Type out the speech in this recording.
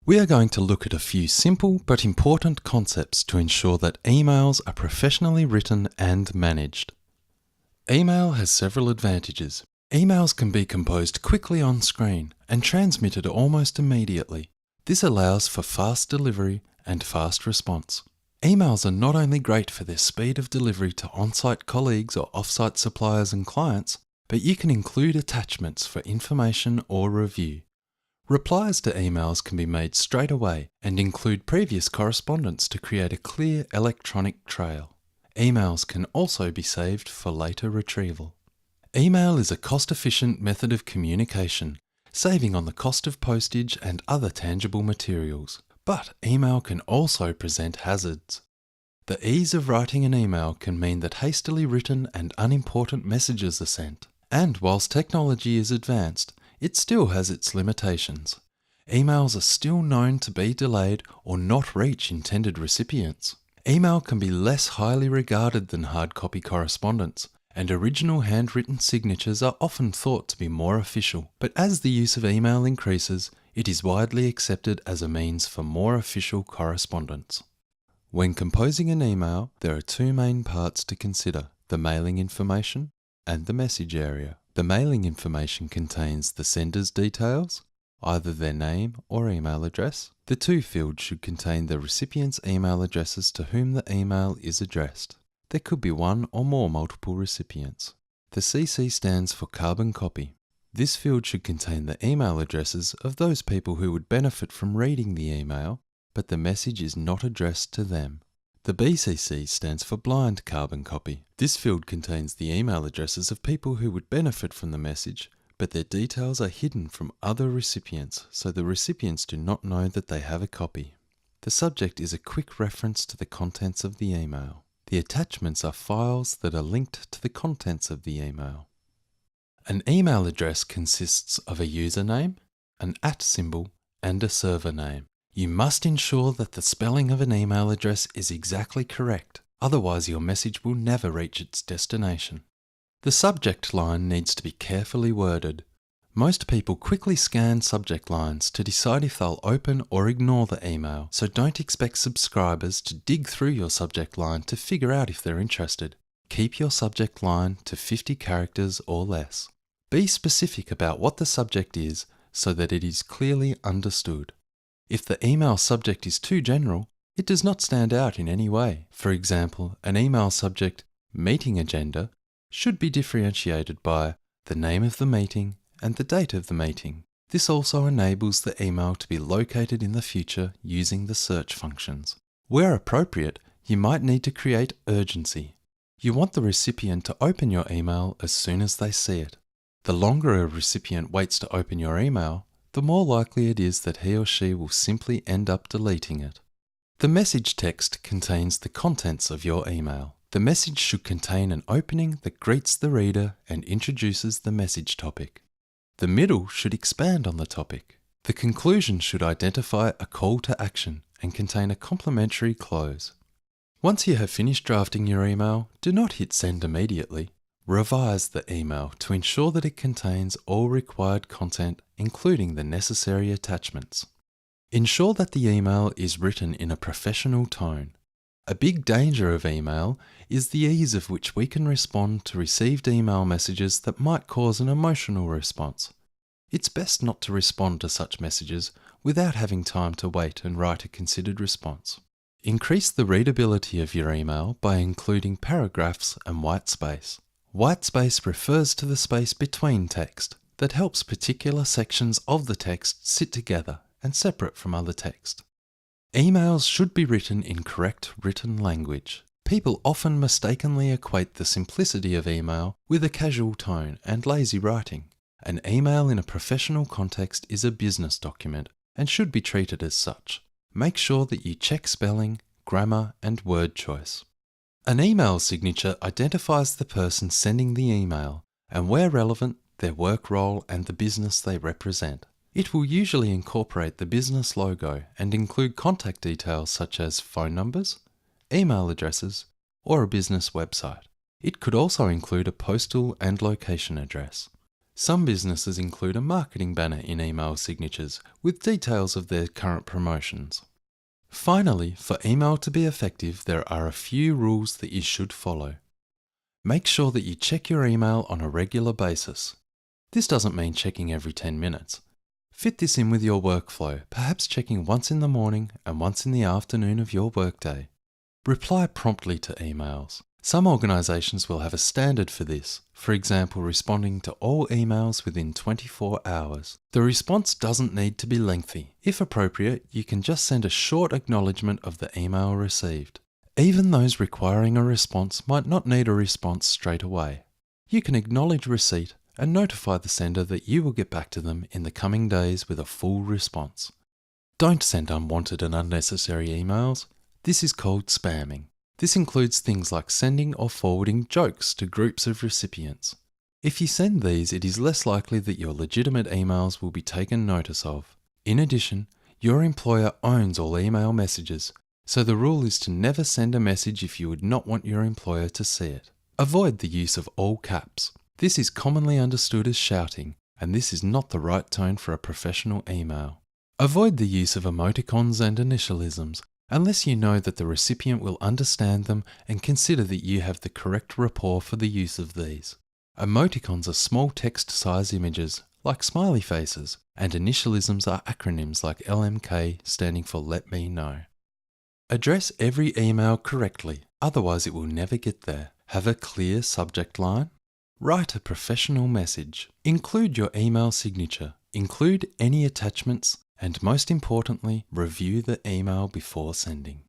We are going to look at a few simple but important concepts to ensure that emails are professionally written and managed. Email has several advantages. Emails can be composed quickly on screen and transmitted almost immediately. This allows for fast delivery and fast response. Emails are not only great for their speed of delivery to on-site colleagues or off-site suppliers and clients, but you can include attachments for information or review. Replies to emails can be made straight away and include previous correspondence to create a clear electronic trail. Emails can also be saved for later retrieval. Email is a cost-efficient method of communication, saving on the cost of postage and other tangible materials. But email can also present hazards. The ease of writing an email can mean that hastily written and unimportant messages are sent. And whilst technology is advanced, it still has its limitations. Emails are still known to be delayed or not reach intended recipients. Email can be less highly regarded than hard copy correspondence, and original handwritten signatures are often thought to be more official. But as the use of email increases, it is widely accepted as a means for more official correspondence. When composing an email, there are two main parts to consider: the mailing information and the message area. The mailing information contains the sender's details, either their name or email address. The two fields should contain the recipient's email addresses to whom the email is addressed. There could be one or more multiple recipients. The CC stands for carbon copy. This field should contain the email addresses of those people who would benefit from reading the email, but the message is not addressed to them. The BCC stands for blind carbon copy. This field contains the email addresses of people who would benefit from the message, but their details are hidden from other recipients, so the recipients do not know that they have a copy. The subject is a quick reference to the contents of the email. The attachments are files that are linked to the contents of the email. An email address consists of a username, an @ symbol, and a server name. You must ensure that the spelling of an email address is exactly correct, otherwise your message will never reach its destination. The subject line needs to be carefully worded. Most people quickly scan subject lines to decide if they'll open or ignore the email, so don't expect subscribers to dig through your subject line to figure out if they're interested. Keep your subject line to 50 characters or less. Be specific about what the subject is so that it is clearly understood. If the email subject is too general, it does not stand out in any way. For example, an email subject, meeting agenda, should be differentiated by the name of the meeting and the date of the meeting. This also enables the email to be located in the future using the search functions. Where appropriate, you might need to create urgency. You want the recipient to open your email as soon as they see it. The longer a recipient waits to open your email, the more likely it is that he or she will simply end up deleting it. The message text contains the contents of your email. The message should contain an opening that greets the reader and introduces the message topic. The middle should expand on the topic. The conclusion should identify a call to action and contain a complimentary close. Once you have finished drafting your email, do not hit send immediately. Revise the email to ensure that it contains all required content, including the necessary attachments. Ensure that the email is written in a professional tone. A big danger of email is the ease of which we can respond to received email messages that might cause an emotional response. It's best not to respond to such messages without having time to wait and write a considered response. Increase the readability of your email by including paragraphs and white space. White space refers to the space between text that helps particular sections of the text sit together and separate from other text. Emails should be written in correct written language. People often mistakenly equate the simplicity of email with a casual tone and lazy writing. An email in a professional context is a business document and should be treated as such. Make sure that you check spelling, grammar, and word choice. An email signature identifies the person sending the email and, where relevant, their work role and the business they represent. It will usually incorporate the business logo and include contact details such as phone numbers, email addresses, or a business website. It could also include a postal and location address. Some businesses include a marketing banner in email signatures with details of their current promotions. Finally, for email to be effective, there are a few rules that you should follow. Make sure that you check your email on a regular basis. This doesn't mean checking every 10 minutes. Fit this in with your workflow, perhaps checking once in the morning and once in the afternoon of your workday. Reply promptly to emails. Some organisations will have a standard for this, for example, responding to all emails within 24 hours. The response doesn't need to be lengthy. If appropriate, you can just send a short acknowledgement of the email received. Even those requiring a response might not need a response straight away. You can acknowledge receipt and notify the sender that you will get back to them in the coming days with a full response. Don't send unwanted and unnecessary emails. This is called spamming. This includes things like sending or forwarding jokes to groups of recipients. If you send these, it is less likely that your legitimate emails will be taken notice of. In addition, your employer owns all email messages, so the rule is to never send a message if you would not want your employer to see it. Avoid the use of all caps. This is commonly understood as shouting, and this is not the right tone for a professional email. Avoid the use of emoticons and initialisms, unless you know that the recipient will understand them and consider that you have the correct rapport for the use of these. Emoticons are small text-size images, like smiley faces, and initialisms are acronyms like LMK, standing for Let Me Know. Address every email correctly, otherwise it will never get there. Have a clear subject line. Write a professional message. Include your email signature. Include any attachments. And most importantly, review the email before sending.